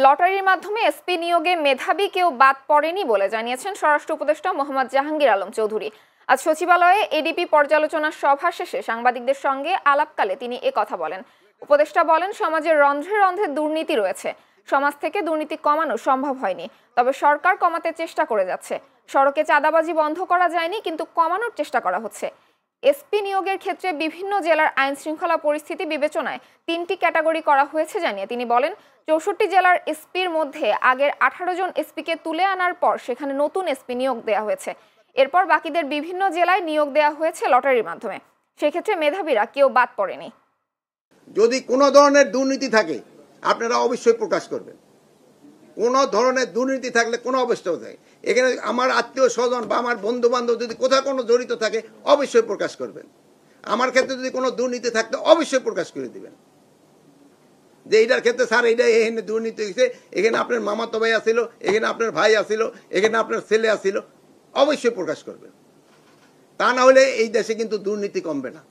লটারির মাধ্যমে এসপি নিয়োগে মেধাবী কেউ বাদ পড়েনি বলে জানিয়েছেন স্বরাষ্ট্র উপদেষ্টা মোহাম্মদ জাহাঙ্গীর আলম চৌধুরী। আজ সচিবালয়ে এডিপি পর্যালোচনা সভা শেষে সাংবাদিকদের সঙ্গে আলাপকালে তিনি কথা বলেন। উপদেষ্টা বলেন, সমাজের রন্ধ্রে রন্ধ্রে দুর্নীতি রয়েছে, সমাজ থেকে দুর্নীতি কমানো সম্ভব হয়নি, তবে সরকার কমাতে চেষ্টা করে যাচ্ছে। সড়কে চাঁদাবাজি বন্ধ করা যায়নি, কিন্তু কমানোর চেষ্টা করা হচ্ছে। এসপি নিয়োগের ক্ষেত্রে বিভিন্ন জেলার আইন শৃঙ্খলা পরিস্থিতি বিবেচনায় 3টি ক্যাটাগরি করা হয়েছে জানিয়ে তিনি বলেন, 64 জেলার এসপির মধ্যে আগের 18 জন এসপিকে তুলে আনার পর সেখানে নতুন এসপি নিয়োগ দেওয়া হয়েছে। এরপর বাকিদের বিভিন্ন জেলায় নিয়োগ দেওয়া হয়েছে লটারির মাধ্যমে। সেক্ষেত্রে মেধাবীরা কেউ বাদ পড়েনি। যদি কোনো ধরনের দুর্নীতি থাকে আপনারা অবশ্যই প্রকাশ করবেন। কোনো ধরনের দুর্নীতি থাকলে কোনো অবস্থায় থাকে, এখানে আমার আত্মীয় স্বজন বা আমার বন্ধু বান্ধব যদি কোথাও কোনো জড়িত থাকে অবশ্যই প্রকাশ করবেন। আমার ক্ষেত্রে যদি কোনো দুর্নীতি থাকতে অবশ্যই প্রকাশ করে দিবেন যে এইটার ক্ষেত্রে স্যার এইটা এখানে দুর্নীতি হয়েছে, এখানে আপনার মামাতো ভাই আসিল, এখানে আপনার ভাই আসিল, এখানে আপনার ছেলে আসিল, অবশ্যই প্রকাশ করবেন। তা না হলে এই দেশে কিন্তু দুর্নীতি কমবে না।